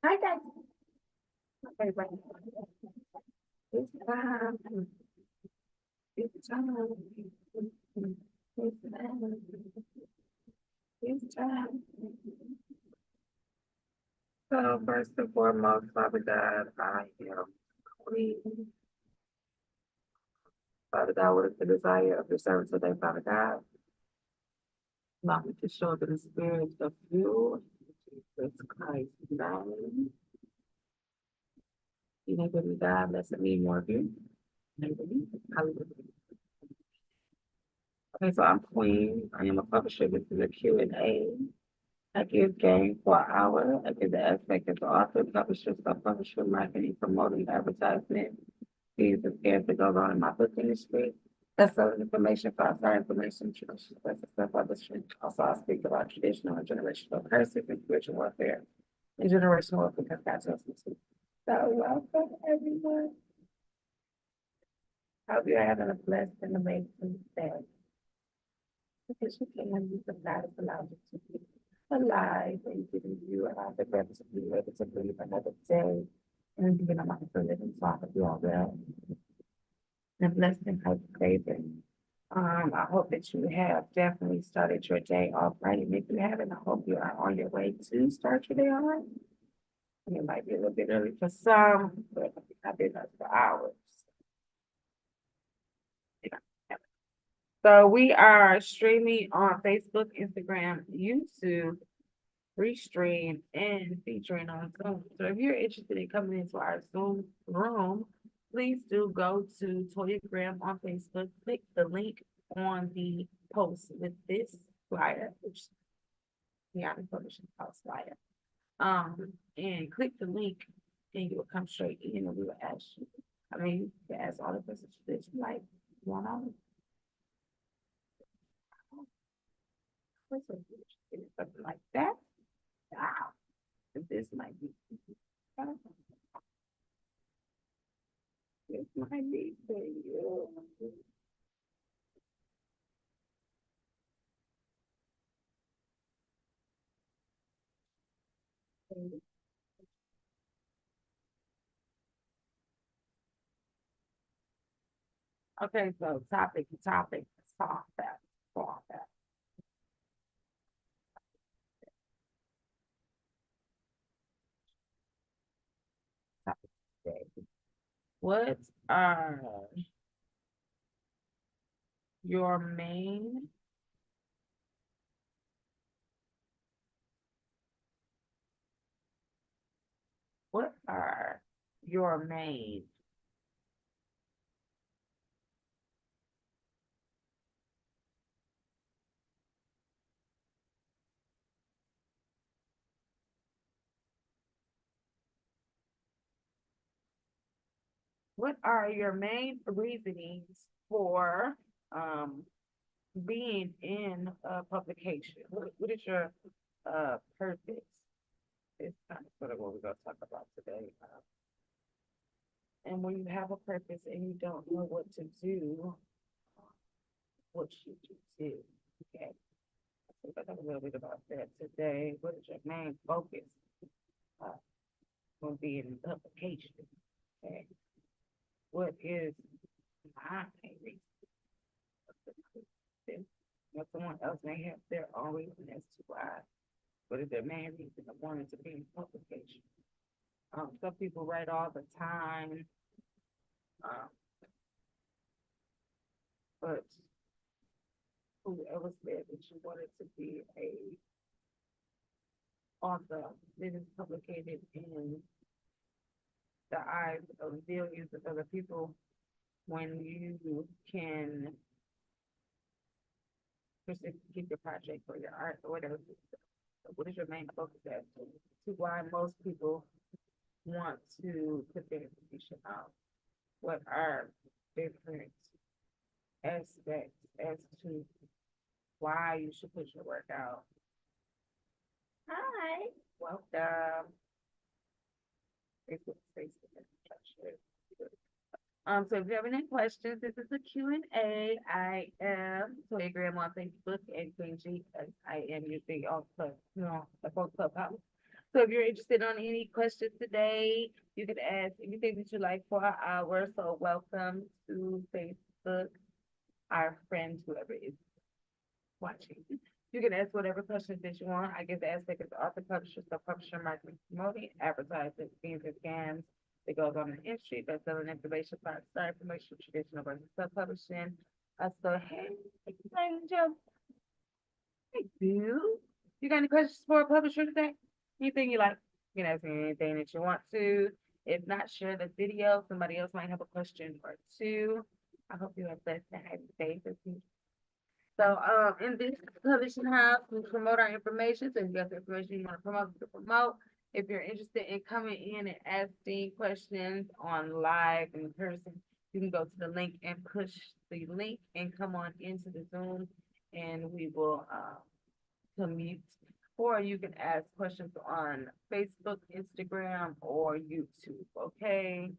Hi guys. Okay, right. It's time. It's time. It's time. It's time. So first and foremost, Father God, I am clean. Father God, what is the desire of your servant today, Father God? Allow me to show the spirit of you, Jesus Christ, name. You know, give me God, bless me more of you. Hallelujah. Okay, so I'm Queen. I am a publisher. This is a Q&A. I give game for an hour. I give the aspect of the author, publisher, self-publisher, marketing, promoting, advertisement. Fees and scares that goes on in my book industry. That's all information for outside information, traditional self-publishing. Also, I speak about traditional and generational curses and spiritual warfare and generational warfare because God tells me to. So welcome everyone. Hope you're having a blessed and amazing day. Because you can use the God has allowed you to be alive and giving you the breath to be able to breathe another day and giving a life for living. So I hope you all well and blessed and highly favored. I hope that you have definitely started your day off right. And if you haven't, I hope you are on your way to start your day all right. And it might be a little bit early for some, but I've been up for hours. Yeah. So we are streaming on Facebook, Instagram, YouTube, Restream, and featuring on Zoom. So if you're interested in coming into our Zoom room, please do go to Toya Graham on Facebook, click the link on the post with this flyer, which we are the publishing house flyer. And click the link and you will come straight in and we will ask you. I mean, you can ask all the questions that you like one on something like that. Wow. This might be this might be for you. Okay, so topic, soft that, soft that. Topic today. What are your main what are your main what are your main reasonings for um being in a publication? What is your purpose? It's kind of sort of what we're gonna talk about today. And when you have a purpose and you don't know what to do, what should you do? Okay. So I talk a little bit about that today. What is your main focus uh, on being in publication? Okay. What is my main reason? Now, someone else may have their own reason as to why. What is their main reason of wanting to be in publication? Some people write all the time, um, but whoever said that you wanted to be a author that is published in the eyes of millions of other people when you can just get your project or your art or whatever. What is your main focus at? To why most people want to put their information out? What are different aspects as to why you should put your work out? Hi, welcome. Facebook, Facebook. So if you have any questions, this is a Q&A. I am Toya Graham on Facebook and Queen G, as I am usually on Club, the phone Clubhouse. So if you're interested on any questions today, you can ask anything that you like for an hour. So welcome to Facebook, our friends, whoever is watching. You can ask whatever questions that you want. I guess the aspect is author, publisher, sub-publisher, marketing, promoting, advertising, themes and scams that goes on in the industry, best-selling information, product start information, traditional versus sub-publishing. So hey, ladies and gentlemen, hey, Bill, you got any questions for a publisher today? Anything you like? You can ask me anything that you want to. If not, share the video. Somebody else might have a question or two. I hope you have a blessed and happy day. So, in this publishing house, we promote our information. So if you got the information you want to promote, you can promote. If you're interested in coming in and asking questions on live in person, you can go to the link and push the link and come on into the Zoom and we will, commute. Or you can ask questions on Facebook, Instagram, or YouTube, okay?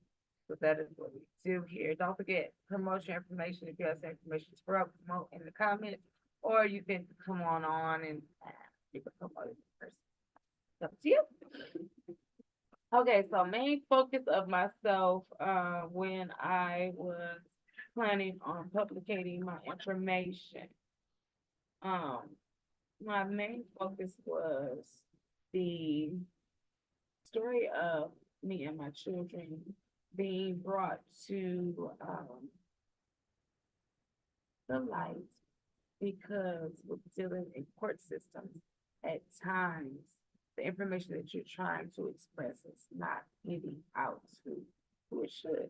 So that is what we do here. Don't forget, promote your information if you have some information to promote in the comments, or you can come on and you can promote it in person. It's up to you. Okay, so main focus of myself, when I was planning on publicating my information, um, my main focus was the story of me and my children being brought to the light because with dealing in court systems, at times the information that you're trying to express is not getting out to who it should.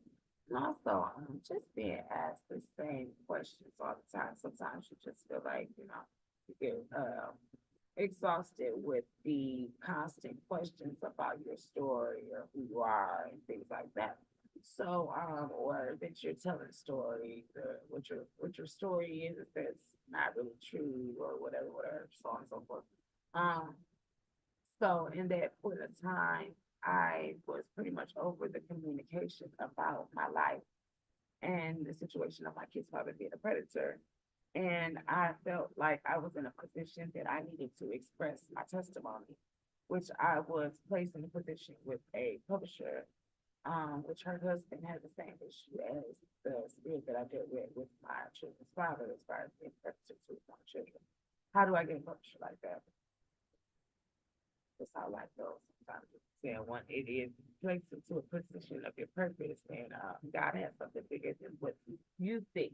And also, just being asked the same questions all the time. Sometimes you just feel like, you get exhausted with the constant questions about your story or who you are and things like that. So, or that you're telling a story, what your story is, if that's not really true or whatever, so on and so forth. Um, so in that point of time, I was pretty much over the communication about my life and the situation of my kid's father being a predator. And I felt like I was in a position that I needed to express my testimony, which I was placed in a position with a publisher, which her husband had the same issue as the spirit that I dealt with my children's father as far as being predator to my children. How do I get a publisher like that? That's how life goes sometimes. Yeah, one it is placed into a position of your purpose, and God has something bigger than what you think.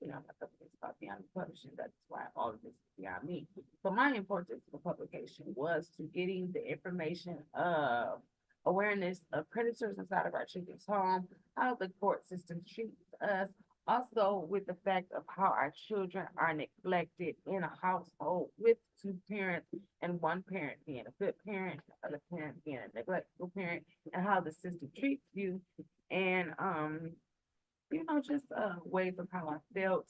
My company is called Beyond Publishing. That's why all of this is beyond me. So my importance for publication was to getting the information of awareness of predators inside of our children's home, how the court system treats us, also with the fact of how our children are neglected in a household with two parents and one parent being a good parent, the other parent being a neglectful parent, and how the system treats you. And just ways of how I felt,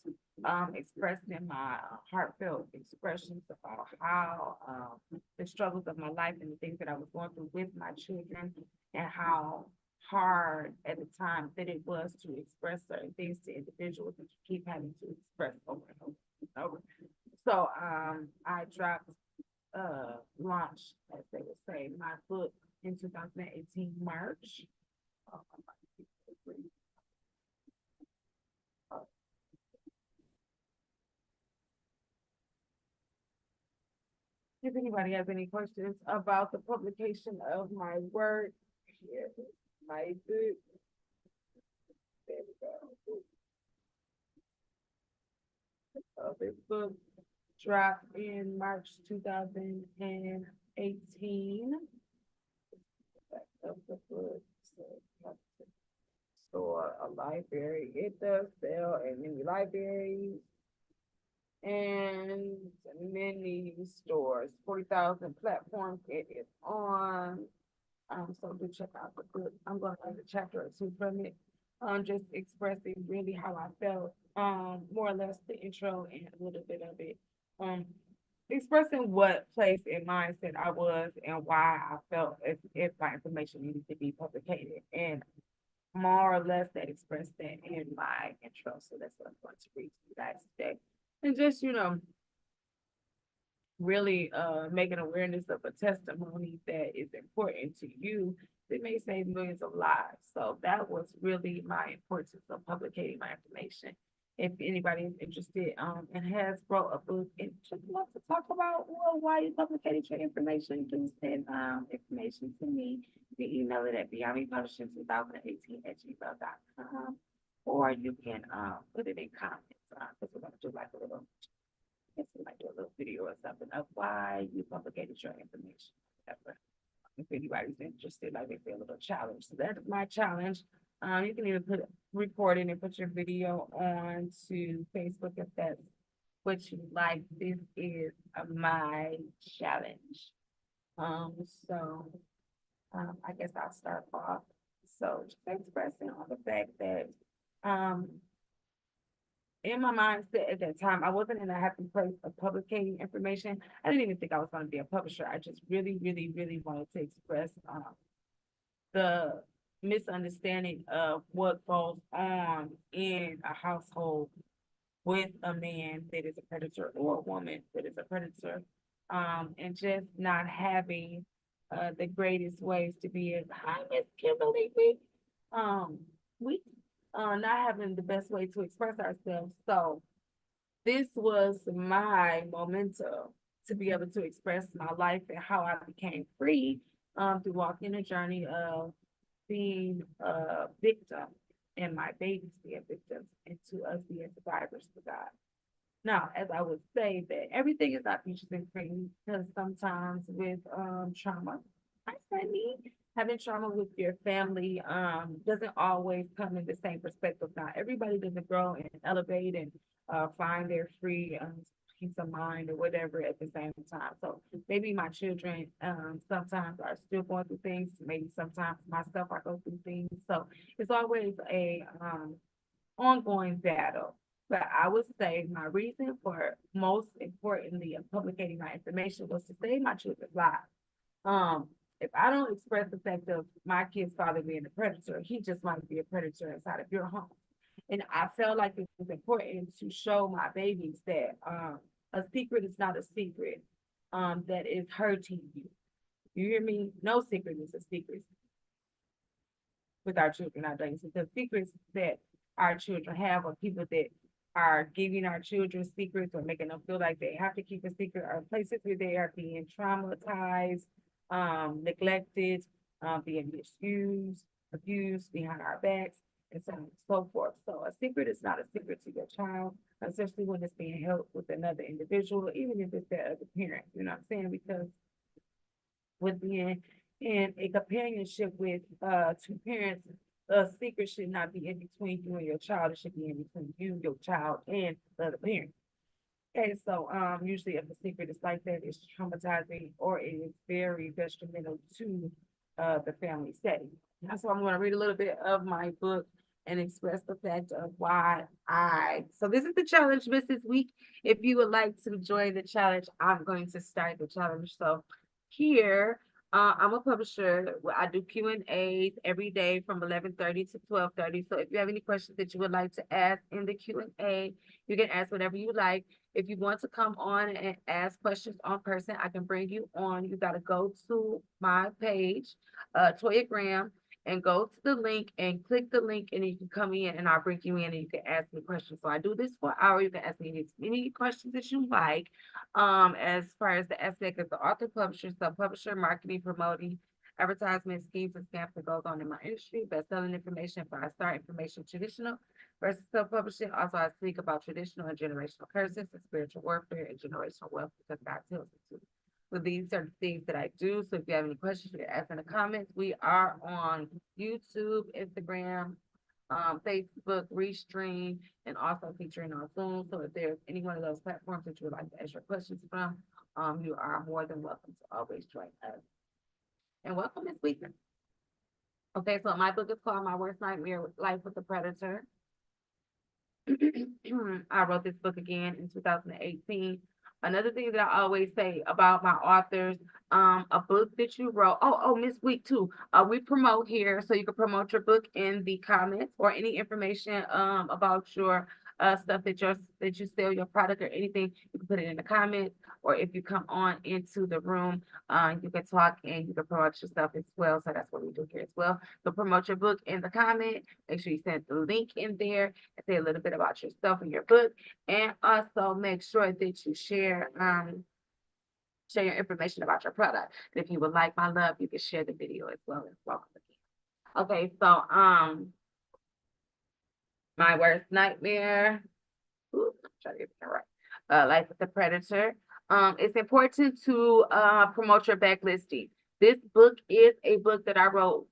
expressed in my heartfelt expressions about how the struggles of my life and the things that I was going through with my children, and how hard at the time that it was to express certain things to individuals that you keep having to express over and over and over. So I dropped, launched, as they would say, my book in 2018 March. Uh, If anybody has any questions about the publication of my work, here is my book. There we go. This book dropped in March 2018. Back of the book. So you have to store a library. It does sell in many libraries and many stores. 40,000 platforms it is on. So do check out the book. I'm going to read a chapter or two from it. Just expressing really how I felt. More or less the intro and a little bit of it. Expressing what place and mindset I was and why I felt as if my information needed to be publicated. And more or less that expressed that in my intro. So that's what I'm going to read to you guys today. And just, really make an awareness of a testimony that is important to you that may save millions of lives. So that was really my importance of publicating my information. If anybody is interested and has wrote a book and just wants to talk about why you publicated your information, do send information to me. You can email it at beyondmepublishing2018@gmail.com, or you can put it in comments because we're gonna do like a little, guess we might do a little video or something of why you publicated your information. Whatever. If anybody's interested, like they feel a little challenge. So that's my challenge. You can even record it and put your video on to Facebook if that's what you like. This is my challenge. So I guess I'll start off. So just expressing on the fact that um in my mindset at that time, I wasn't in a happy place of publicating information. I didn't even think I was going to be a publisher. I just really, really, really wanted to express the misunderstanding of what goes on in a household with a man that is a predator or a woman that is a predator, and just not having the greatest ways to be as hi, Miss Kimberly. We not having the best way to express ourselves. So this was my momentum to be able to express my life and how I became free through walking a journey of being a victim and my babies being victims and to us being survivors for God. Now, as I would say that everything is not peaches and cream because sometimes with trauma, I said me having trauma with your family doesn't always come in the same perspective. Not everybody doesn't grow and elevate and find their free peace of mind or whatever at the same time. So maybe my children sometimes are still going through things. Maybe sometimes myself I go through things. So it's always a ongoing battle. But I would say my reason for most importantly of publicating my information was to save my children's lives. If I don't express the fact of my kid's father being a predator, he just might be a predator inside of your home. And I felt like it was important to show my babies that a secret is not a secret that is hurting you. You hear me? No secret is a secret with our children nowadays because secrets that our children have are people that are giving our children secrets or making them feel like they have to keep a secret or places where they are being traumatized, neglected, being misused, abused behind our backs, and so on and so forth. So a secret is not a secret to your child, especially when it's being held with another individual, even if it's that other parent. You know what I'm saying? Because with being in a companionship with two parents, a secret should not be in between you and your child. It should be in between you, your child, and the other parent. Okay, so usually if a secret is like that, it's traumatizing or it is very detrimental to the family setting. That's why I'm going to read a little bit of my book and express the fact of why so this is the challenge, Mrs. Week. If you would like to join the challenge, I'm going to start the challenge. So here, I'm a publisher. I do Q&As every day from 11:30 to 12:30. So if you have any questions that you would like to ask in the Q&A, you can ask whatever you like. If you want to come on and ask questions on person, I can bring you on. You got to go to my page, Toya Graham, and go to the link and click the link, and you can come in and I'll bring you in and you can ask me questions. So I do this for an hour. You can ask me any questions that you like. As far as the aspect of the author publisher, so publisher, marketing, promoting, advertisement, schemes, and scams that goes on in my industry, best-selling information, five-star information, traditional versus self-publishing. Also, I speak about traditional and generational curses and spiritual warfare and generational wealth because God tells me to. So these are the things that I do. So if you have any questions, you can ask in the comments. We are on YouTube, Instagram, Facebook, Restream, and also featuring on Zoom. So if there's any one of those platforms that you would like to ask your questions from, you are more than welcome to always join us. And welcome this weekend. Okay, so my book is called My Worst Nightmare: Life with a Predator. I wrote this book again in 2018. Another thing that I always say about my authors, a book that you wrote. Miss Week too. We promote here, so you can promote your book in the comments or any information about your stuff that you sell, your product or anything. You can put it in the comments. or if you come on into the room, you can talk and you can promote yourself as well. So that's what we do here as well. So promote your book in the comment. Make sure you send the link in there and say a little bit about yourself and your book. And also make sure that you share your information about your product. And if you would like my love, you can share the video as well as welcome again. Okay, so my worst nightmare. Ooh, try to get it right. Life with the Predator. It's important to promote your backlisting. This book is a book that I wrote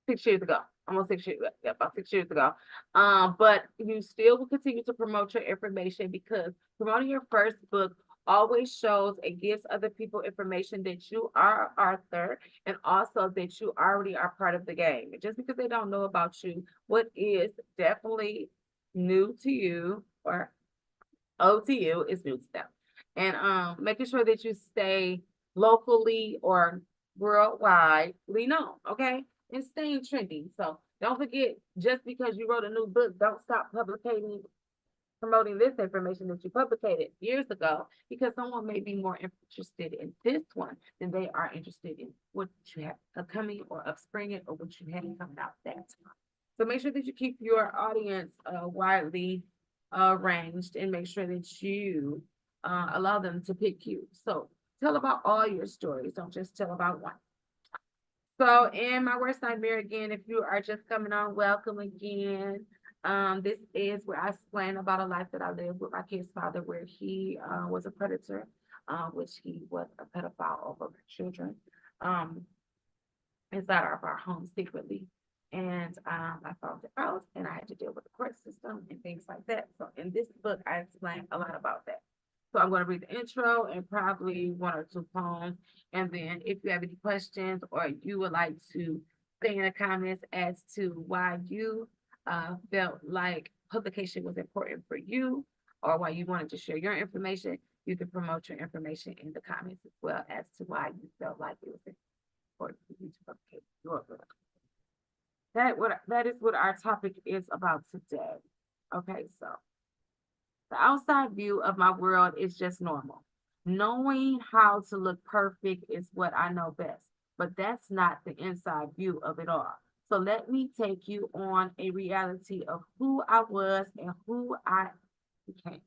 6 years ago, almost 6 years, yeah, about 6 years ago. But you still will continue to promote your information because promoting your first book always shows and gives other people information that you are an author and also that you already are part of the game. Just because they don't know about you, what is definitely new to you or old to you is new to them. And making sure that you stay locally or worldwidely known, okay? And staying trendy. So don't forget, just because you wrote a new book, don't stop promoting this information that you publicated years ago, because someone may be more interested in this one than they are interested in what you have upcoming or upspringing or what you have coming out that time. So make sure that you keep your audience widely ranged and make sure that you allow them to pick you. So tell about all your stories. Don't just tell about one. So in my worst nightmare, again, if you are just coming on, welcome again. This is where I explain about a life that I lived with my kid's father, where he was a predator, which he was a pedophile over children inside of our home secretly. And I found it out and I had to deal with the court system and things like that. So in this book, I explain a lot about that. So I'm going to read the intro and probably one or two poems. And then if you have any questions or you would like to say in the comments as to why you felt like publication was important for you or why you wanted to share your information, you can promote your information in the comments as well as to why you felt like it was important for you to publicate your book. That is what our topic is about today. Okay, so the outside view of my world is just normal. Knowing how to look perfect is what I know best, but that's not the inside view of it all. So let me take you on a reality of who I was and who I became.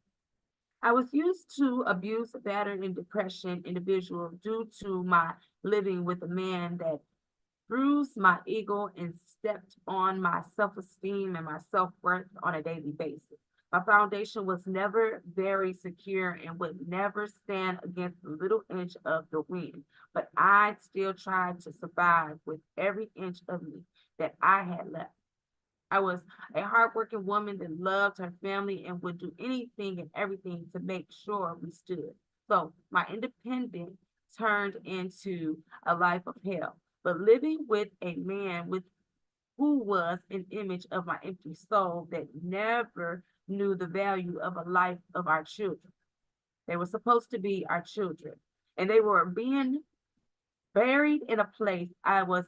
I was used to abuse, battered, and depression individual due to my living with a man that bruised my ego and stepped on my self-esteem and my self-worth on a daily basis. My foundation was never very secure and would never stand against a little inch of the wind, but I still tried to survive with every inch of me that I had left. I was a hardworking woman that loved her family and would do anything and everything to make sure we stood. So my independence turned into a life of hell. But living with a man with who was an image of my empty soul that never knew the value of a life of our children. They were supposed to be our children, and they were being buried in a place I was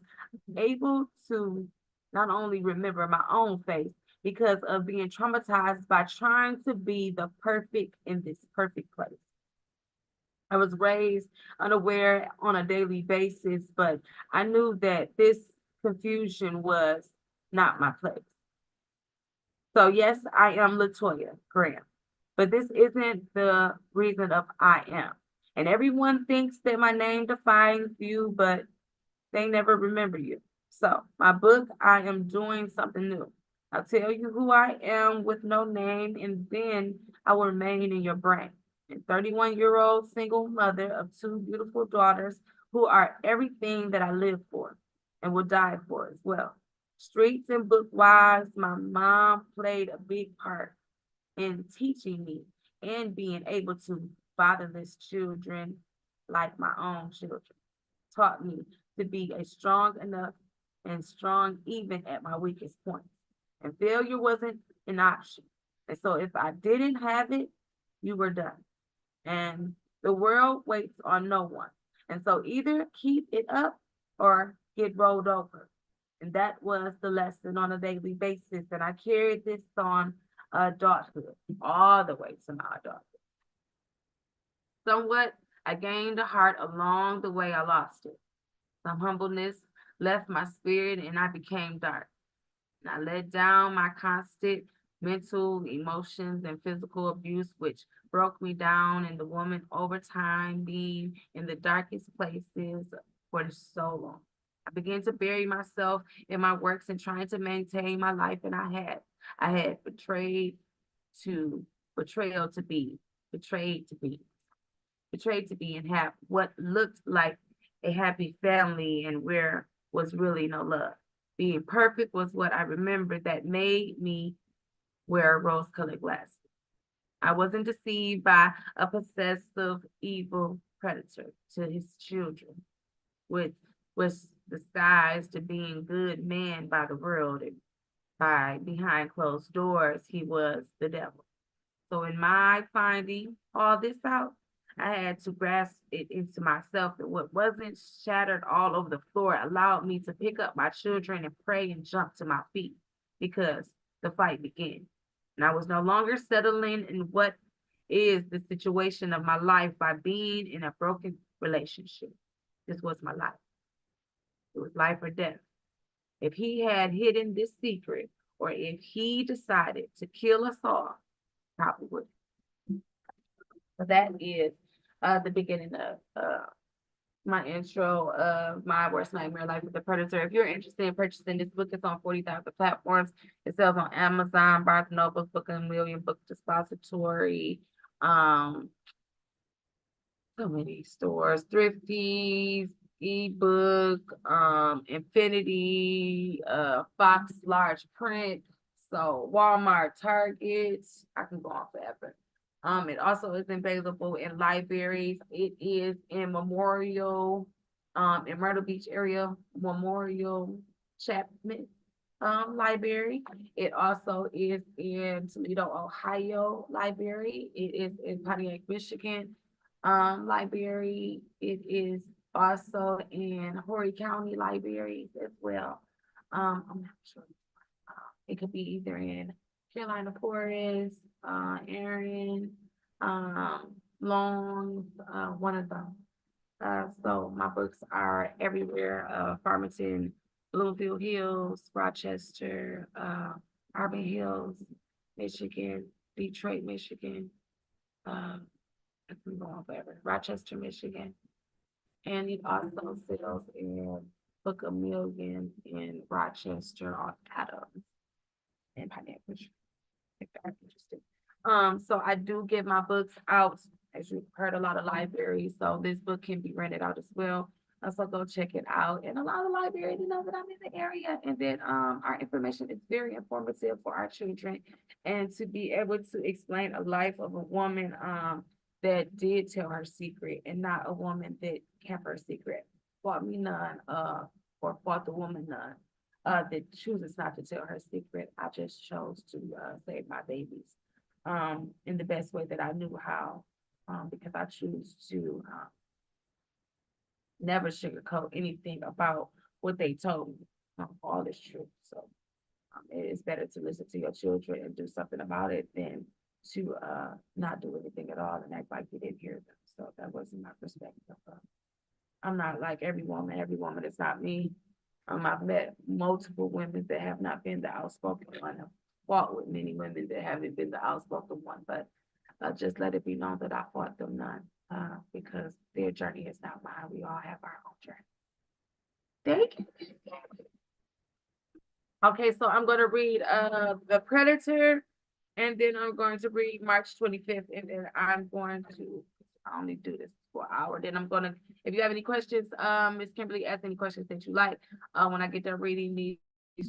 able to not only remember my own face because of being traumatized by trying to be the perfect in this perfect place. I was raised unaware on a daily basis, but I knew that this confusion was not my place. So yes, I am Latoya Graham, but this isn't the reason of I am. And everyone thinks that my name defines you, but they never remember you. So my book, I am doing something new. I'll tell you who I am with no name, and then I will remain in your brain. A 31-year-old single mother of two beautiful daughters who are everything that I live for and will die for as well. Streets and book wise, my mom played a big part in teaching me and being able to fatherless children like my own children. Taught me to be a strong enough and strong even at my weakest points. And failure wasn't an option. And so if I didn't have it, you were done. And the world waits on no one. And so either keep it up or get rolled over. And that was the lesson on a daily basis. And I carried this on adulthood, all the way to my adulthood. Somewhat, I gained a heart along the way. I lost it. Some humbleness left my spirit and I became dark. And I let down my constant mental, emotions, and physical abuse, which broke me down. And the woman over time being in the darkest places for so long. I began to bury myself in my works and trying to maintain my life, and I had to betrayal to be, betrayed to be, betrayed to be, and have what looked like a happy family and where was really no love. Being perfect was what I remembered that made me wear rose colored glasses. I wasn't deceived by a possessive, evil predator to his children, which was disguised to being good man by the world, and by behind closed doors, he was the devil. So in my finding all this out, I had to grasp it into myself, and what wasn't shattered all over the floor allowed me to pick up my children and pray and jump to my feet because the fight began. And I was no longer settling in what is the situation of my life by being in a broken relationship. This was my life. It was life or death. If he had hidden this secret, or if he decided to kill us all, probably would. So that is the beginning of my intro of My Worst Nightmare: Life with the Predator. If you're interested in purchasing this book, it's on 40,000 platforms. It sells on Amazon, Barnes& Noble, Book a Million, Book Depository, um, so many stores, Thrifties, ebook, Infinity, Fox Large Print, so Walmart, Target. I can go on forever. It also is available in libraries. It is in Memorial, in Myrtle Beach area, Memorial Chapman library. It also is in Toledo, Ohio library. It is in Pontiac, Michigan library. It is also in Horry County libraries as well. I'm not sure. It could be either in Carolina Forest, Aaron, Long, one of them. So my books are everywhere, Farmington, Bloomfield Hills, Rochester, Auburn Hills, Michigan, Detroit, Michigan, I can go on forever, Rochester, Michigan. And it also sells in Book a Million in Rochester on Adams and Pineapple, if that's interested. So I do give my books out, as you've heard, a lot of libraries. So this book can be rented out as well. So go check it out. And a lot of libraries, know that I'm in the area, and that our information is very informative for our children. And to be able to explain a life of a woman that did tell her secret, and not a woman that kept her secret. Fought me none, or fought the woman none. That chooses not to tell her secret. I just chose to save my babies in the best way that I knew how, because I choose to never sugarcoat anything about what they told me. All is true. So it is better to listen to your children and do something about it than to not do anything at all and act like you didn't hear them. So that wasn't my perspective. I'm not like every woman. Every woman is not me. I've met multiple women that have not been the outspoken one. I've fought with many women that haven't been the outspoken one, but just let it be known that I fought them none, because their journey is not mine. We all have our own journey. Thank you. Okay, so I'm gonna read The Predator, and then I'm going to read March 25th, and then I'm going to I only do this for an hour. Then I'm gonna, if you have any questions, Miss Kimberly, ask any questions that you like. When I get done reading these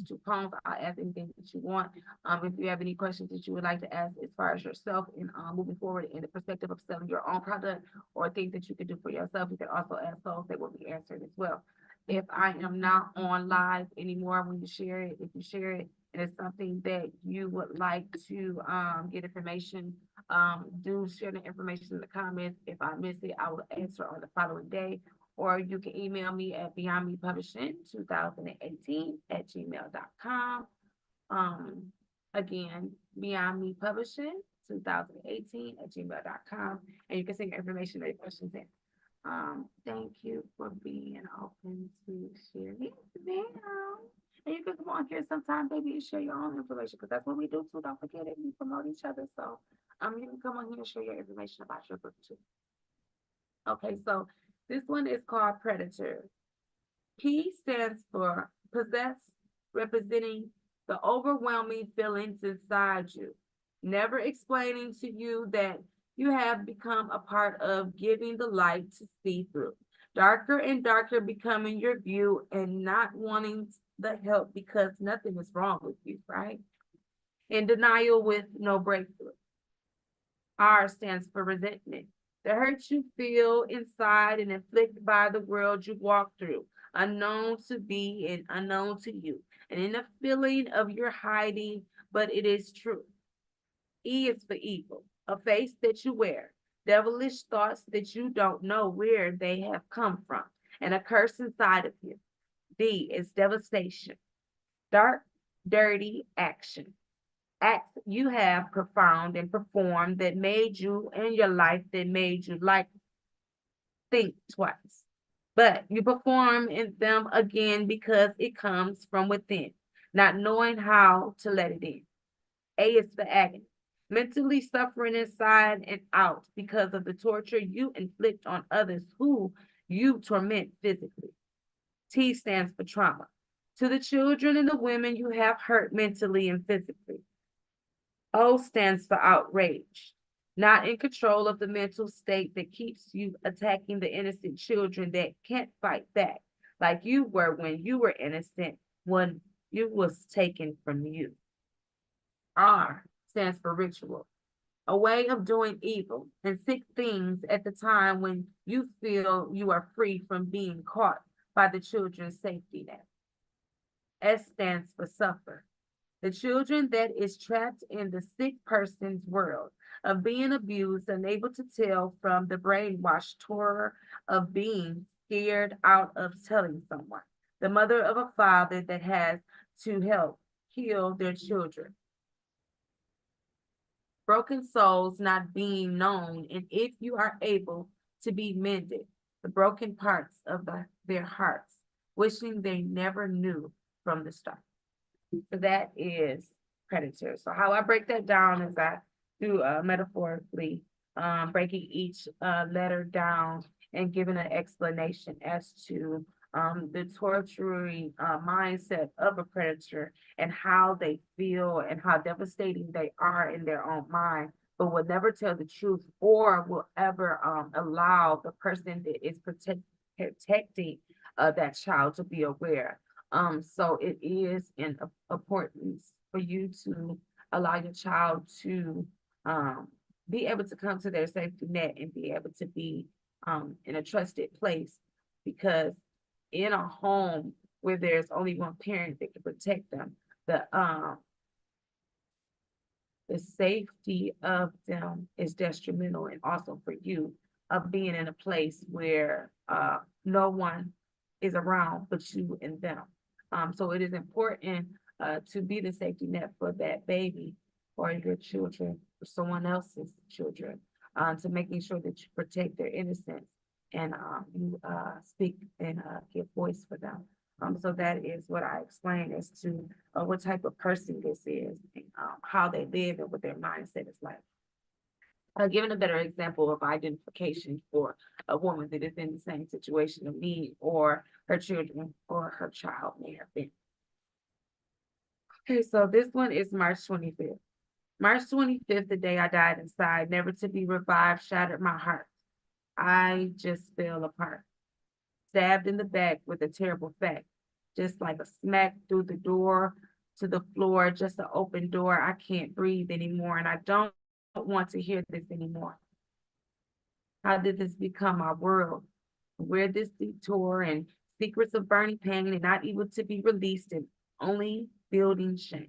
two poems, I'll ask anything that you want. If you have any questions that you would like to ask as far as yourself and moving forward in the perspective of selling your own product or things that you could do for yourself, you can also ask those that will be answered as well. If I am not on live anymore, when you share it, if you share it and it's something that you would like to get information, do share the information in the comments. If I miss it, I will answer on the following day. Or you can email me at beyondmepublishing2018@gmail.com. Again, Beyond Me Publishing 2018@gmail.com, and you can send your information or your questions in. Thank you for being open to share. Yes, ma'am. And you can come on here sometime, baby, and share your own information, because that's what we do too. Don't forget it. We promote each other. So you can come on here and share your information about your book too. Okay, so this one is called Predator. P stands for possess, representing the overwhelming feelings inside you, never explaining to you that you have become a part of giving the light to see through. Darker and darker becoming your view and not wanting the help because nothing is wrong with you, right? In denial with no breakthrough. R stands for resentment. The hurt you feel inside and inflicted by the world you walk through, unknown to be and unknown to you. And in the feeling of your hiding, but it is true. E is for evil, a face that you wear, devilish thoughts that you don't know where they have come from, and a curse inside of you. D is devastation, dark, dirty action. Acts you have performed and performed that made you in your life that made you like think twice. But you perform in them again because it comes from within, not knowing how to let it in. A is for agony, mentally suffering inside and out because of the torture you inflict on others who you torment physically. T stands for trauma, to the children and the women you have hurt mentally and physically. O stands for outrage, not in control of the mental state that keeps you attacking the innocent children that can't fight back, like you were when you were innocent, when you was taken from you. R stands for ritual, a way of doing evil and sick things at the time when you feel you are free from being caught by the children's safety net. S stands for suffer, the children that is trapped in the sick person's world of being abused, unable to tell from the brainwashed horror of being scared out of telling someone. The mother of a father that has to help heal their children. Broken souls not being known, and if you are able to be mended, the broken parts of their hearts, wishing they never knew from the start. So that is predator. So how I break that down is I do metaphorically breaking each letter down and giving an explanation as to the torturing mindset of a predator and how they feel and how devastating they are in their own mind, but will never tell the truth or will ever allow the person that is protecting that child to be aware. So it is an importance for you to allow your child to be able to come to their safety net and be able to be in a trusted place, because in a home where there's only one parent that can protect them, the safety of them is detrimental, and also for you of being in a place where no one is around but you and them. So it is important to be the safety net for that baby or your children or someone else's children, to making sure that you protect their innocence and you speak and give voice for them. So that is what I explained as to what type of person this is, and how they live and what their mindset is like. Giving a better example of identification for a woman that is in the same situation of me or her children or her child may have been. Okay, so this one is March 25th. March 25th, the day I died inside, never to be revived, shattered my heart. I just fell apart, stabbed in the back with a terrible fact, just like a smack through the door to the floor, just an open door. I can't breathe anymore, and I don't want to hear this anymore. How did this become our world? Where this detour and secrets of burning pain and not able to be released and only building shame.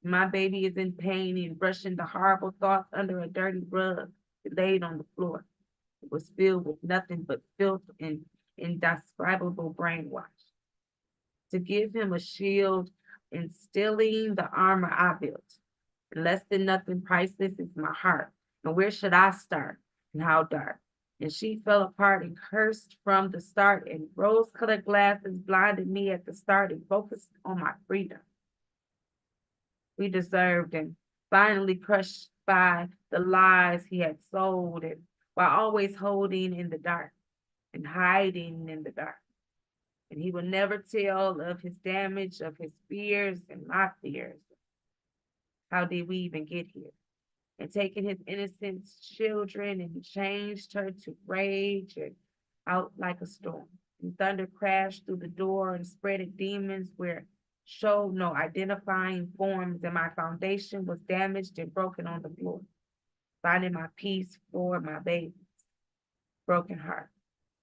My baby is in pain and brushing the horrible thoughts under a dirty rug laid on the floor. It was filled with nothing but filth and indescribable brainwash. To give him a shield, instilling the armor I built. And less than nothing priceless is my heart. And where should I start? And how dark? And she fell apart and cursed from the start, and rose-colored glasses blinded me at the start and focused on my freedom. We deserved and finally crushed by the lies he had sold, and while always holding in the dark and hiding in the dark. And he will never tell of his damage, of his fears and my fears. How did we even get here? And taking his innocent children and changed her to rage and out like a storm. And thunder crashed through the door and spreaded demons where showed no identifying forms, and my foundation was damaged and broken on the floor, finding my peace for my baby's broken heart,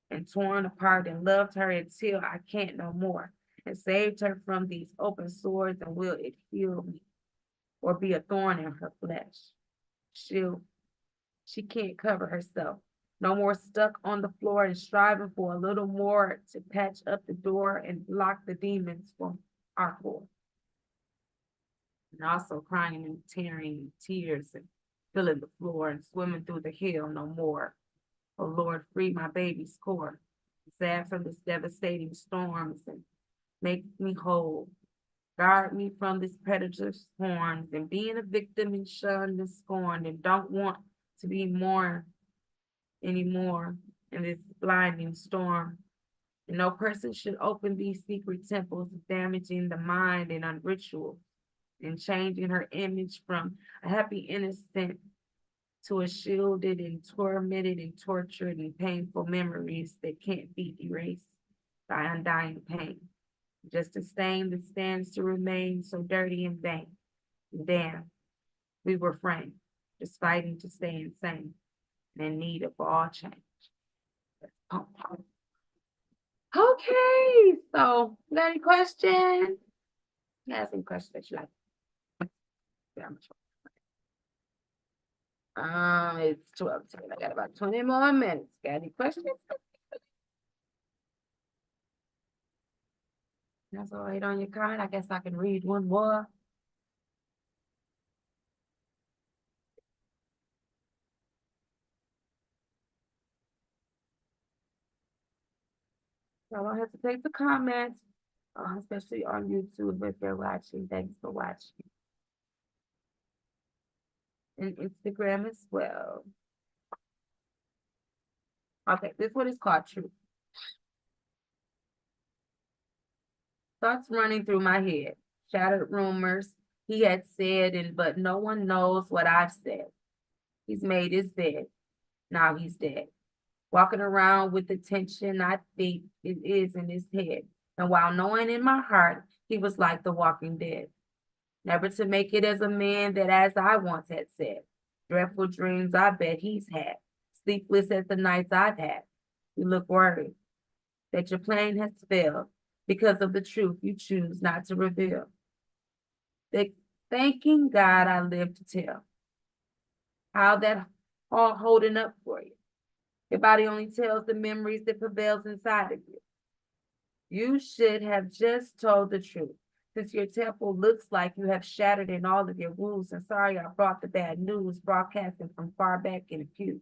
and torn apart, and loved her until I can't no more, and saved her from these open sores, and will it heal me or be a thorn in her flesh? She can't cover herself. No more stuck on the floor and striving for a little more to patch up the door and block the demons from our floor. And also crying and tearing tears and filling the floor and swimming through the hell no more. Oh Lord, free my baby's core. Sad from this devastating storms and make me whole. Guard me from this predator's horns and being a victim and shunned and scorned and don't want to be more anymore in this blinding storm. And no person should open these secret temples, damaging the mind and unritual and changing her image from a happy innocent to a shielded and tormented and tortured and painful memories that can't be erased by undying pain. Just a stain that stands to remain so dirty and vain. Damn, we were framed, just fighting to stay insane and in need of all change. Oh, oh. Okay, so you got any questions? You got any questions that you like? It's 12. I got about 20 more minutes. Got any questions? That's all right on your card. I guess I can read one more. So don't hesitate to comment, especially on YouTube if you're watching. Thanks for watching. And Instagram as well. Okay, this one is called Truth. Thoughts running through my head, shattered rumors he had said, but no one knows what I've said. He's made his bed. Now he's dead. Walking around with the tension I think it is in his head. And while knowing in my heart, he was like the walking dead. Never to make it as a man that, as I once had said, dreadful dreams I bet he's had, sleepless as the nights I've had. You look worried that your plan has failed because of the truth you choose not to reveal. Thanking God I live to tell how that all holding up for you. Your body only tells the memories that prevails inside of you. You should have just told the truth, since your temple looks like you have shattered in all of your wounds. And sorry I brought the bad news broadcasting from far back in the pews.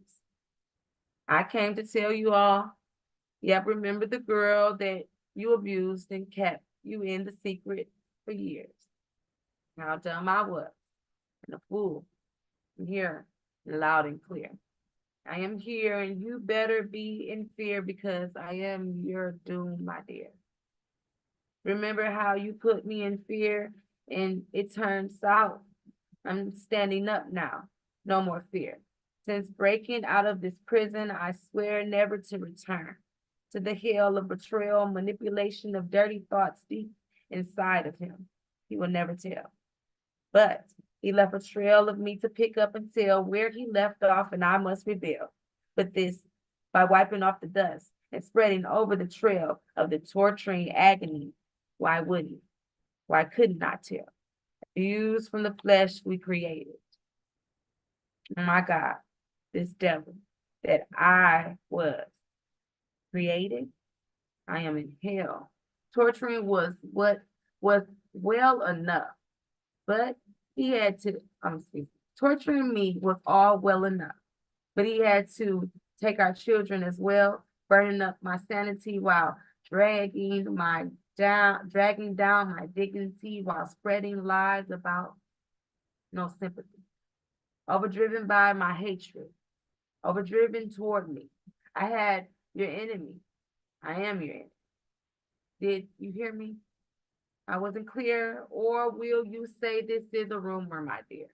I came to tell you all, yep, remember the girl that you abused and kept you in the secret for years. How dumb I was, and a fool. I'm here, loud and clear. I am here, and you better be in fear because I am your doom, my dear. Remember how you put me in fear and it turned south? I'm standing up now. No more fear. Since breaking out of this prison, I swear never to return to the hell of betrayal, manipulation of dirty thoughts deep inside of him. He will never tell. But he left a trail of me to pick up and tell where he left off, and I must rebuild. But this, by wiping off the dust and spreading over the trail of the torturing agony. Why would he? Why couldn't I tell? Views from the flesh we created. Oh my God, this devil that I was created, I am in hell. Torturing was what was well enough, but he had to, torturing me was all well enough, but he had to take our children as well, burning up my sanity while dragging down my dignity while spreading lies about no sympathy, overdriven by my hatred, overdriven toward me. I had your enemy. I am your enemy. Did you hear me? I wasn't clear, or will you say this is a rumor, my dear?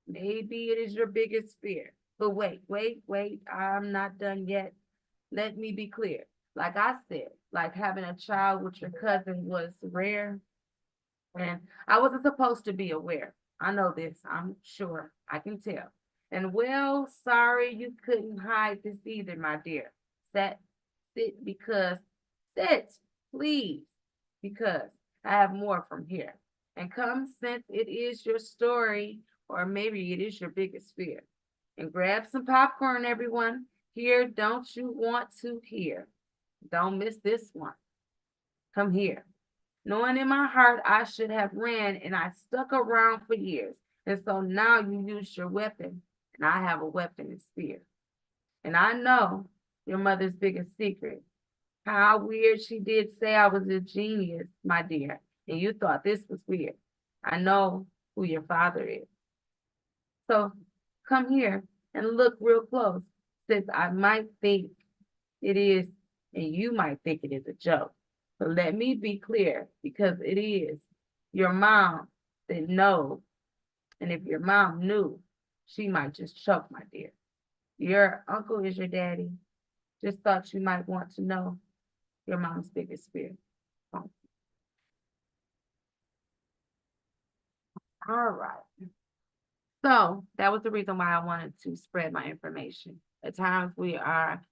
Maybe it is your biggest fear. But wait, I'm not done yet. Let me be clear. Like I said, like having a child with your cousin was rare, and I wasn't supposed to be aware. I know this, I'm sure. I can tell. And well, sorry you couldn't hide this either, my dear. That sit because sit, please, because I have more from here. And come since it is your story, or maybe it is your biggest fear. And grab some popcorn, everyone. Here, don't you want to hear? Don't miss this one. Come here. Knowing in my heart I should have ran and I stuck around for years. And so now you use your weapon, and I have a weapon in fear. And I know your mother's biggest secret. How weird she did say I was a genius, my dear, and you thought this was weird. I know who your father is. So come here and look real close, since I might think it is, and you might think it is a joke. But let me be clear, because it is your mom that knows. And if your mom knew, she might just choke, my dear. Your uncle is your daddy. Just thought you might want to know your mom's biggest fear. Oh, all right. So that was the reason why I wanted to spread my information. At times we are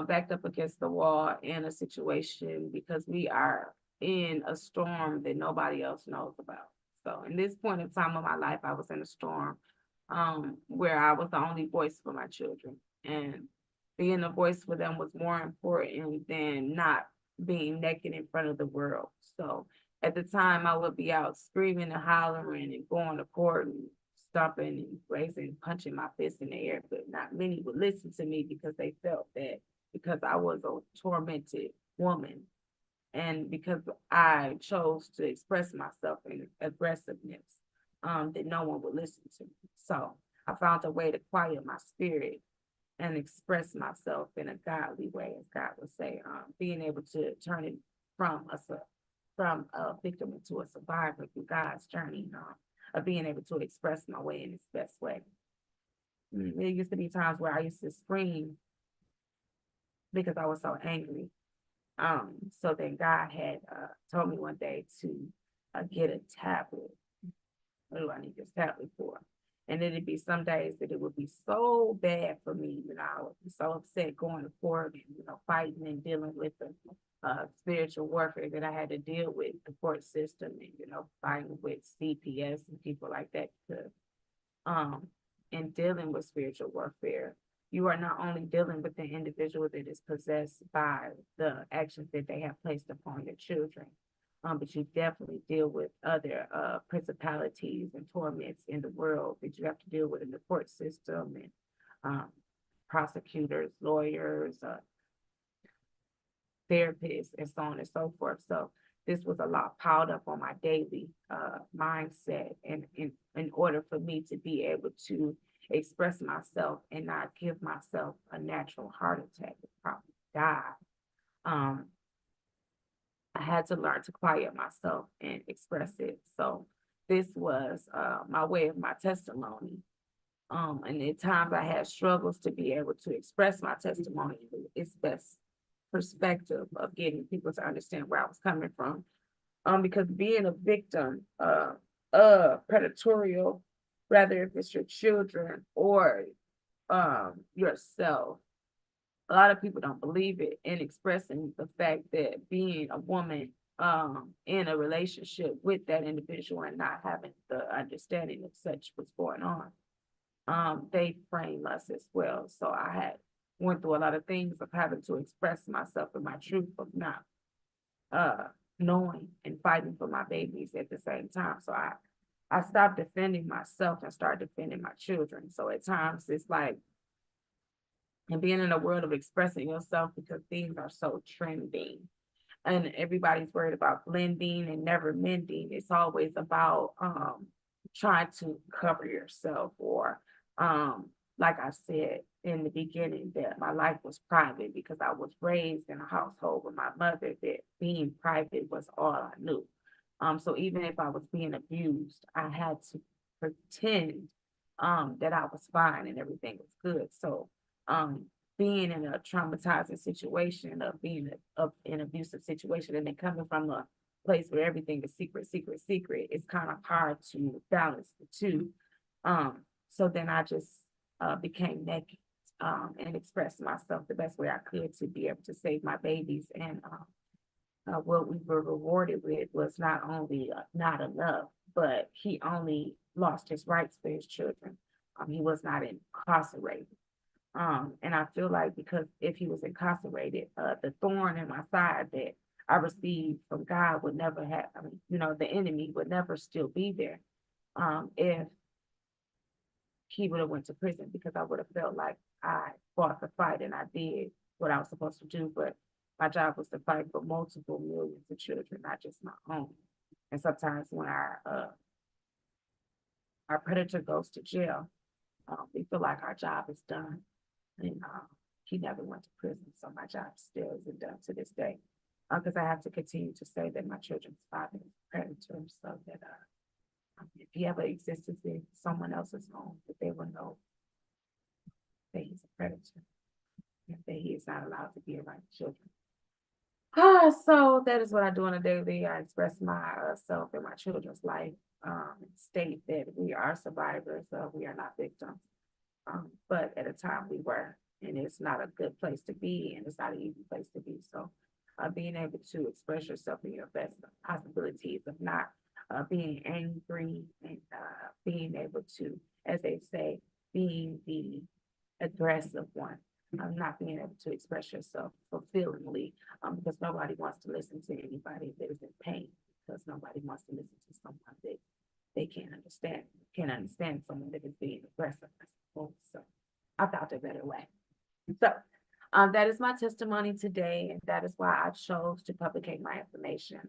backed up against the wall in a situation because we are in a storm that nobody else knows about. So in this point in time of my life, I was in a storm where I was the only voice for my children. And being a voice for them was more important than not being naked in front of the world. So at the time, I would be out screaming and hollering and going to court and stomping and raising, punching my fist in the air, but not many would listen to me because they felt that because I was a tormented woman and because I chose to express myself in aggressiveness, that no one would listen to me. So I found a way to quiet my spirit and express myself in a godly way, as God would say, being able to turn it from a victim into a survivor through God's journey, of being able to express my way in its best way. There used to be times where I used to scream because I was so angry. So then God had told me one day to get a tablet. What do I need this tablet for? And then it'd be some days that it would be so bad for me, I would be so upset going to court and, fighting and dealing with the spiritual warfare that I had to deal with the court system and, fighting with CPS and people like that. In dealing with spiritual warfare, you are not only dealing with the individual that is possessed by the actions that they have placed upon your children, but you definitely deal with other principalities and torments in the world that you have to deal with in the court system and prosecutors, lawyers, therapists, and so on and so forth. So this was a lot piled up on my daily mindset, and in order for me to be able to express myself and not give myself a natural heart attack and probably die, I had to learn to quiet myself and express it. So this was my way of my testimony. And at times I had struggles to be able to express my testimony. It's best perspective of getting people to understand where I was coming from. Because being a victim predatorial, rather if it's your children or yourself, a lot of people don't believe it in expressing the fact that being a woman in a relationship with that individual and not having the understanding of such what's going on, they frame us as well. So I had went through a lot of things of having to express myself and my truth of not knowing and fighting for my babies at the same time. So I I stopped defending myself and started defending my children. So at times it's like, and being in a world of expressing yourself because things are so trending and everybody's worried about blending and never mending. It's always about trying to cover yourself or like I said in the beginning that my life was private because I was raised in a household with my mother that being private was all I knew. So even if I was being abused, I had to pretend that I was fine and everything was good. So um being in a traumatizing situation of being of an abusive situation and then coming from a place where everything is secret, secret, secret, it's kind of hard to balance the two. So then I just became naked and expressed myself the best way I could to be able to save my babies. And what we were rewarded with was not only not enough, but he only lost his rights for his children. He was not incarcerated. And I feel like because if he was incarcerated, the thorn in my side that I received from God would never have, I mean, the enemy would never still be there. If he would have went to prison because I would have felt like I fought the fight and I did what I was supposed to do. But my job was to fight for multiple millions of children, not just my own. And sometimes when our predator goes to jail, we feel like our job is done. And he never went to prison, so my job still isn't done to this day. Because I have to continue to say that my children's father is a predator, so that if he ever existed in someone else's home, that they will know that he's a predator and that he is not allowed to be around children. So that is what I do on a daily. I express myself in my children's life, state that we are survivors, we are not victims. But at a time we were, and it's not a good place to be, and it's not an easy place to be. So, being able to express yourself in your best possibilities of not being angry and being able to, as they say, being the aggressive one. Not being able to express yourself fulfillingly because nobody wants to listen to anybody that is in pain because nobody wants to listen to someone that they can't understand someone that is being aggressive, I suppose. So I found a better way. So that is my testimony today, and that is why I chose to publicate my information.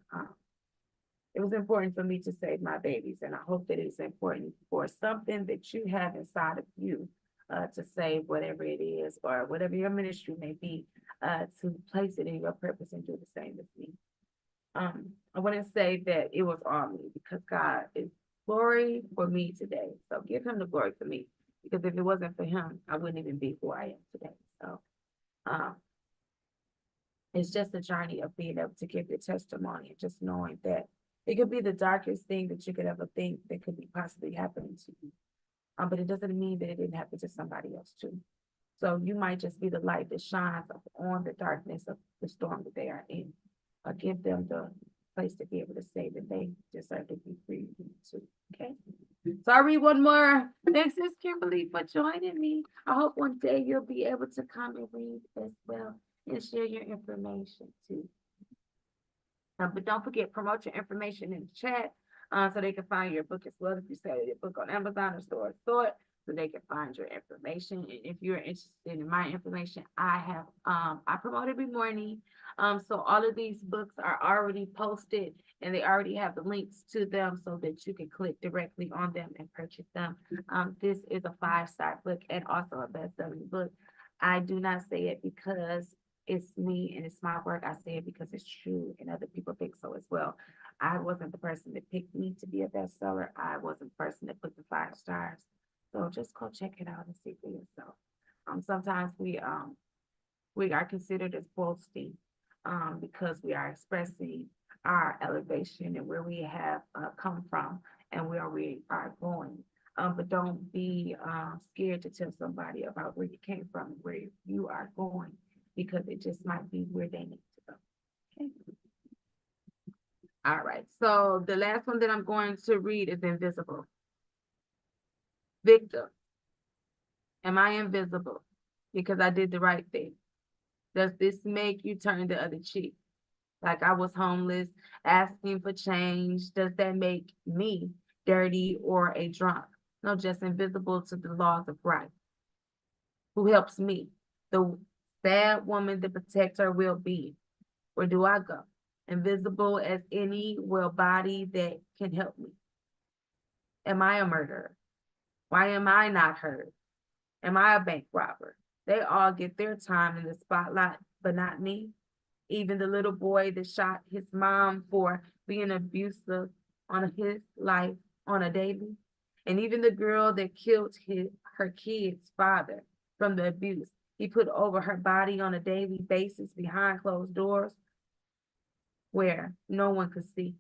It was important for me to save my babies, and I hope that it's important for something that you have inside of you to save whatever it is or whatever your ministry may be, to place it in your purpose and do the same with me. I want to say that it was all me because God is glory for me today. So give him the glory for me because if it wasn't for him, I wouldn't even be who I am today. So um, it's just a journey of being able to give your testimony and just knowing that it could be the darkest thing that you could ever think that could be possibly happening to you. But it doesn't mean that it didn't happen to somebody else too. So you might just be the light that shines on the darkness of the storm that they are in. Give them the place to be able to say that they deserve to be free too. Okay. So I'll read one more. Thanks, Miss Kimberly, for joining me. I hope one day you'll be able to come and read as well and share your information too. But don't forget, promote your information in the chat so they can find your book as well. If you sell your book on Amazon or Store Thought, so they can find your information. And if you're interested in my information, I promote every morning. So all of these books are already posted and they already have the links to them so that you can click directly on them and purchase them. This is a 5-star book and also a best-selling book. I do not say it because it's me and it's my work. I say it because it's true and other people think so as well. I wasn't the person that picked me to be a bestseller. I wasn't the person that put the 5 stars. So just go check it out and see for yourself. Sometimes we are considered as boasting because we are expressing our elevation and where we have come from and where we are going. But don't be scared to tell somebody about where you came from and where you are going because it just might be where they need to go. Okay. All right. So the last one that I'm going to read is invisible. Victim, am I invisible because I did the right thing? Does this make you turn the other cheek? Like I was homeless, asking for change. Does that make me dirty, or a drunk. No, just invisible to the laws of right. Who helps me? The sad woman to protect her well-being. Where do I go? Invisible as any well body that can help me. Am I a murderer? Why am I not heard? Am I a bank robber? They all get their time in the spotlight, but not me. Even the little boy that shot his mom for being abusive on his life on a daily. And even the girl that killed her kid's father from the abuse he put over her body on a daily basis behind closed doors where no one could see.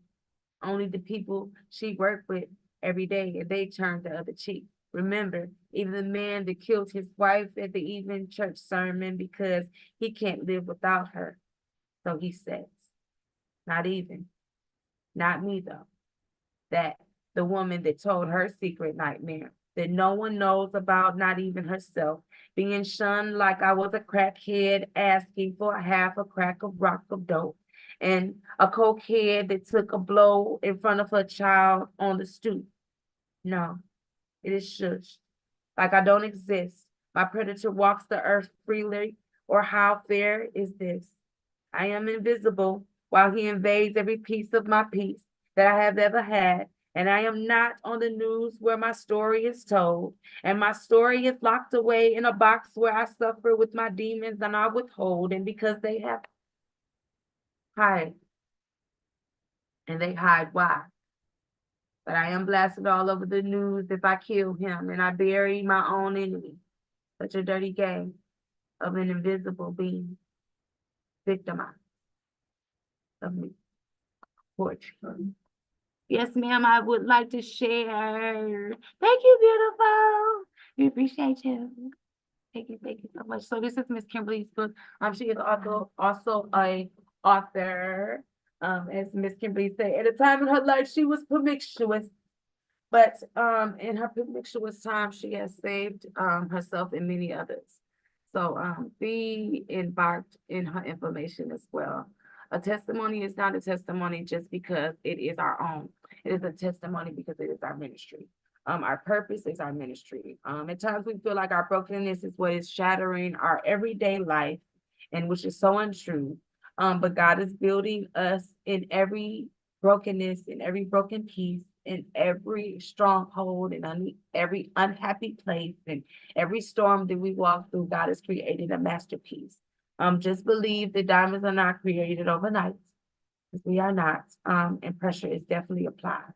Only the people she worked with every day, and they turned the other cheek. Remember, even the man that killed his wife at the evening church sermon because he can't live without her. So he says, not even, not me though. That the woman that told her secret nightmare that no one knows about, not even herself, being shunned like I was a crackhead asking for a half a crack of rock of dope, and a cokehead that took a blow in front of her child on the stoop. No, it is shushed, like I don't exist. My predator walks the earth freely, or how fair is this? I am invisible while he invades every piece of my peace that I have ever had. And I am not on the news where my story is told. And my story is locked away in a box where I suffer with my demons and I withhold. And because they have hide, and they hide why. But I am blasted all over the news if I kill him and I bury my own enemy. Such a dirty game of an invisible being victimized of me. Poetry. Yes, ma'am, I would like to share. Thank you, beautiful. We appreciate you. Thank you so much. So this is Miss Kimberly's book. She is also a author. As Miss Kimberly said, at a time in her life, she was promiscuous. But in her promiscuous time, she has saved herself and many others. So be embarked in her information as well. A testimony is not a testimony just because it is our own. It is a testimony because it is our ministry. Our purpose is our ministry. At times we feel like our brokenness is what is shattering our everyday life, and which is so untrue. But God is building us in every brokenness, in every broken piece, in every stronghold, and every unhappy place, and every storm that we walk through. God has created a masterpiece. Just believe that diamonds are not created overnight, because we are not. And pressure is definitely applied.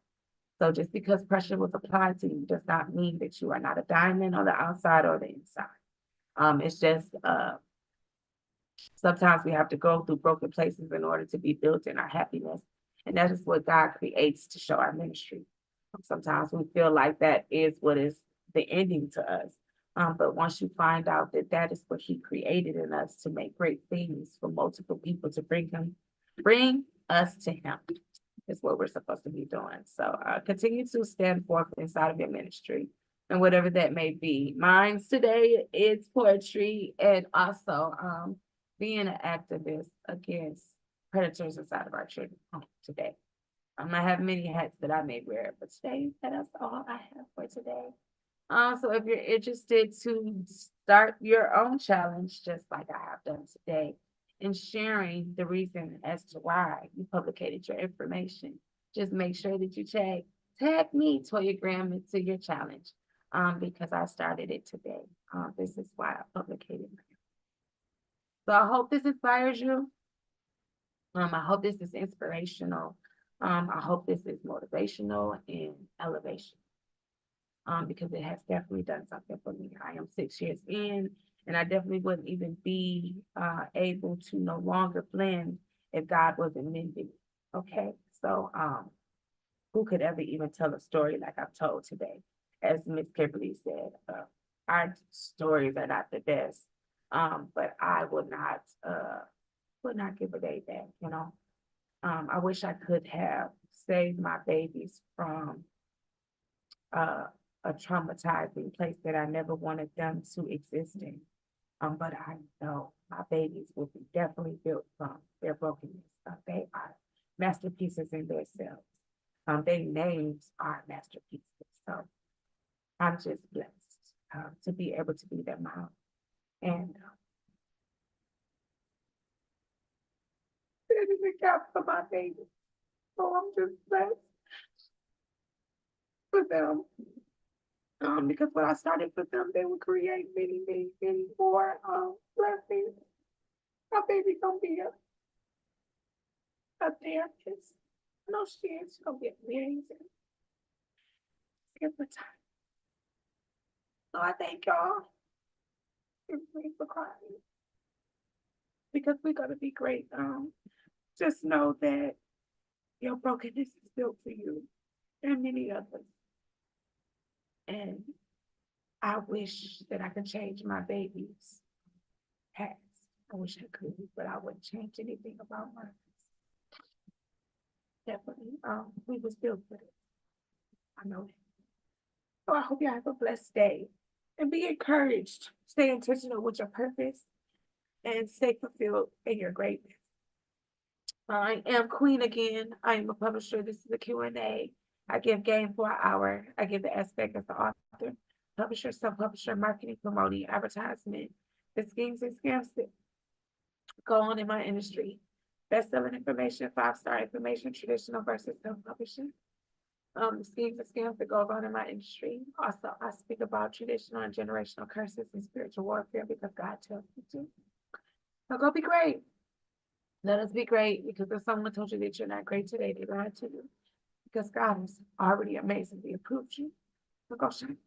So just because pressure was applied to you does not mean that you are not a diamond on the outside or the inside. It's just sometimes we have to go through broken places in order to be built in our happiness. And that is what God creates to show our ministry. Sometimes we feel like that is what is the ending to us. But once you find out that that is what he created in us to make great things for multiple people to bring us to him is what we're supposed to be doing. So continue to stand forth inside of your ministry and whatever that may be. Mine's today is poetry and also being an activist against predators inside of our children today. I have many hats that I may wear, but today that is all I have for today. So if you're interested to start your own challenge, just like I have done today, in sharing the reason as to why you publicated your information, just make sure that you tag me, Toya Graham, into your challenge, because I started it today. This is why I publicated it. So I hope this inspires you. I hope this is inspirational. I hope this is motivational and elevation. Because it has definitely done something for me. I am 6 years in, and I definitely wouldn't even be able to no longer blend if God wasn't mending. Okay, so who could ever even tell a story like I've told today? As Miss Kimberly said, our stories are not the best, but I would not give a day back. You know, I wish I could have saved my babies from a traumatizing place that I never wanted them to exist in. But I know my babies will be definitely built from their brokenness. They are masterpieces in themselves. Their names are masterpieces. So I'm just blessed to be able to be their mom. And it is a gap for my baby. So I'm just blessed for them. Because when I started with them, they would create many, many, many more blessings. My baby gonna be a therapist. No, she is. She's gonna be amazing. Every time. So I thank y'all for crying. Because we're gonna be great. Just know that your brokenness is built for you and many others. And I wish that I could change my baby's past. I wish I could, but I wouldn't change anything about mine. Definitely. We was built for it. I know that. So I hope you have a blessed day and be encouraged. Stay intentional with your purpose and stay fulfilled in your greatness. I am Queen again. I am a publisher. This is a Q&A. I give game for an hour. I give the aspect as the author, publisher, sub-publisher, marketing, promoting, advertisement, the schemes and scams that go on in my industry. Best-selling information, 5-star information, traditional versus self-publishing. The schemes and scams that go on in my industry. Also, I speak about traditional and generational curses and spiritual warfare because God tells me to. So go be great. Let us be great, because if someone told you that you're not great today, they lied to you. Because God has already amazingly approved you. So go shine.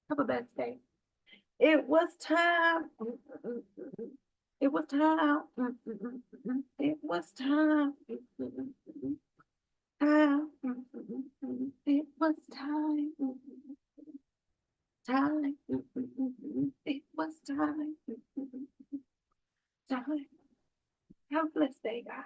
Have a best day. It was time. It was time. It was time. Time. It was time. Time. It was time. Time. Have a blessed day, guys.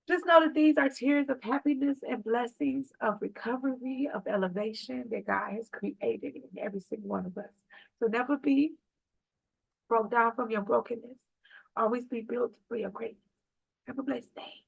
Just know that these are tears of happiness and blessings of recovery, of elevation that God has created in every single one of us. So never be broke down from your brokenness. Always be built for your greatness. Have a blessed day.